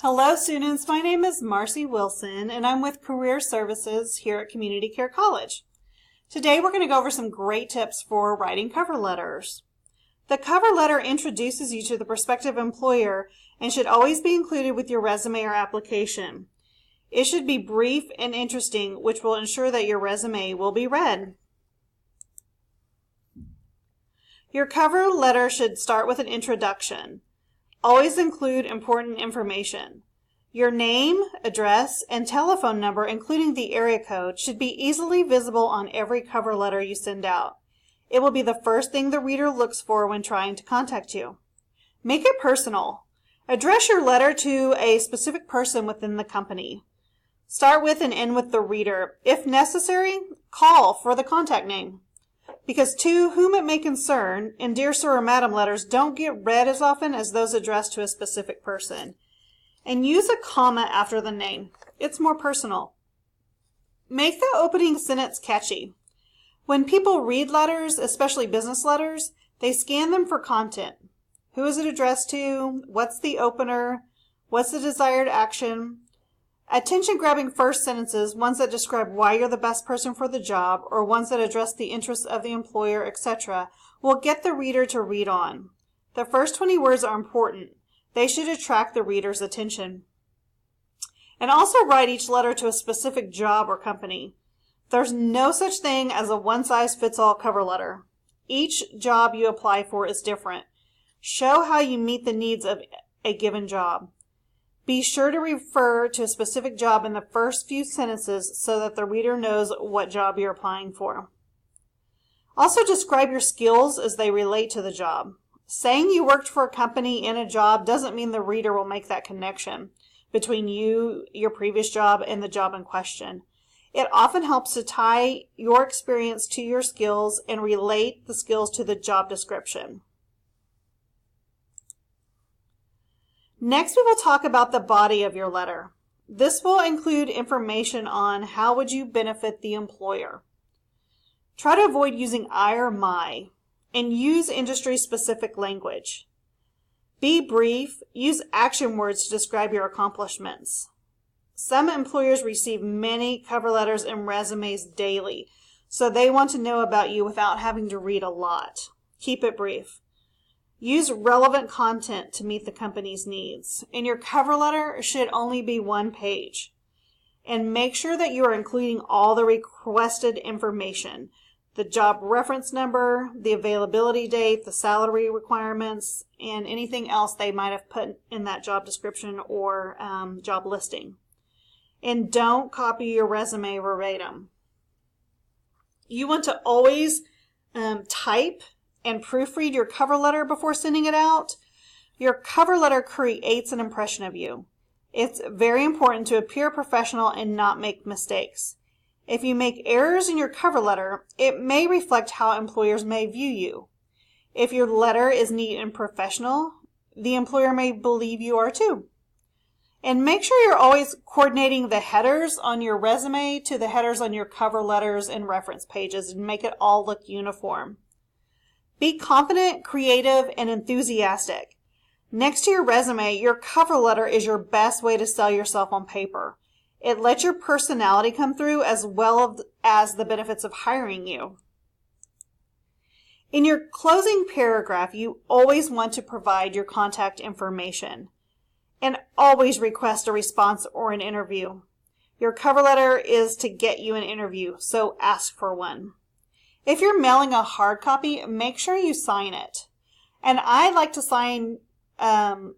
Hello students, my name is Marcy Wilson and I'm with Career Services here at Community Care College. Today we're going to go over some great tips for writing cover letters. The cover letter introduces you to the prospective employer and should always be included with your resume or application. It should be brief and interesting, which will ensure that your resume will be read. Your cover letter should start with an introduction. Always include important information. Your name, address, and telephone number, including the area code, should be easily visible on every cover letter you send out. It will be the first thing the reader looks for when trying to contact you. Make it personal. Address your letter to a specific person within the company. Start with and end with the reader. If necessary, call for the contact name. Because to whom it may concern, and Dear Sir or Madam letters don't get read as often as those addressed to a specific person. And use a comma after the name. It's more personal. Make the opening sentence catchy. When people read letters, especially business letters, they scan them for content. Who is it addressed to? What's the opener? What's the desired action? Attention-grabbing first sentences, ones that describe why you're the best person for the job, or ones that address the interests of the employer, etc., will get the reader to read on. The first 20 words are important. They should attract the reader's attention. And also write each letter to a specific job or company. There's no such thing as a one-size-fits-all cover letter. Each job you apply for is different. Show how you meet the needs of a given job. Be sure to refer to a specific job in the first few sentences so that the reader knows what job you're applying for. Also describe your skills as they relate to the job. Saying you worked for a company in a job doesn't mean the reader will make that connection between you, your previous job, and the job in question. It often helps to tie your experience to your skills and relate the skills to the job description. Next, we will talk about the body of your letter. This will include information on how would you benefit the employer. Try to avoid using I or my, and use industry-specific language. Be brief. Use action words to describe your accomplishments. Some employers receive many cover letters and resumes daily, so they want to know about you without having to read a lot. Keep it brief. Use relevant content to meet the company's needs. And your cover letter should only be 1 page. And make sure that you are including all the requested information. The job reference number, the availability date, the salary requirements, and anything else they might have put in that job description or job listing. And don't copy your resume verbatim. You want to always type and proofread your cover letter before sending it out. Your cover letter creates an impression of you. It's very important to appear professional and not make mistakes. If you make errors in your cover letter, it may reflect how employers may view you. If your letter is neat and professional, the employer may believe you are too. And make sure you're always coordinating the headers on your resume to the headers on your cover letters and reference pages and make it all look uniform. Be confident, creative, and enthusiastic. Next to your resume, your cover letter is your best way to sell yourself on paper. It lets your personality come through as well as the benefits of hiring you. In your closing paragraph, you always want to provide your contact information. And always request a response or an interview. Your cover letter is to get you an interview, so ask for one. If you're mailing a hard copy, make sure you sign it. And I like to sign an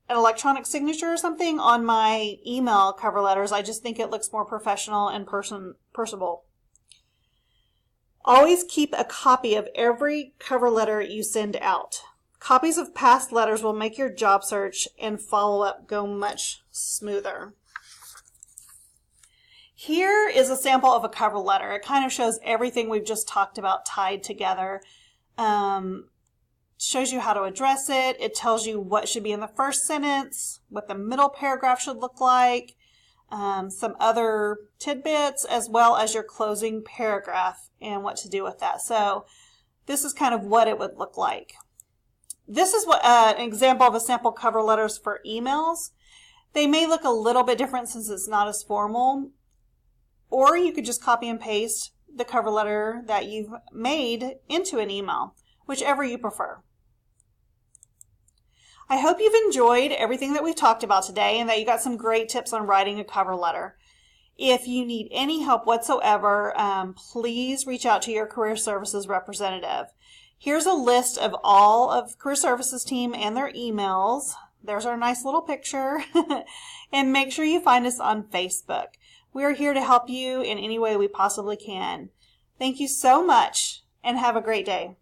electronic signature or something on my email cover letters. I just think it looks more professional and personable. Always keep a copy of every cover letter you send out. Copies of past letters will make your job search and follow-up go much smoother. Here is a sample of a cover letter. It kind of shows everything we've just talked about tied together. Shows you how to address it. It tells you what should be in the first sentence, what the middle paragraph should look like, some other tidbits, as well as your closing paragraph and what to do with that. So this is kind of what it would look like. This is an example of a sample cover letters for emails. They may look a little bit different since it's not as formal, or you could just copy and paste the cover letter that you've made into an email, whichever you prefer. I hope you've enjoyed everything that we've talked about today and that you got some great tips on writing a cover letter. If you need any help whatsoever, please reach out to your Career Services representative. Here's a list of all of Career Services team and their emails. There's our nice little picture. And make sure you find us on Facebook. We are here to help you in any way we possibly can. Thank you so much and have a great day.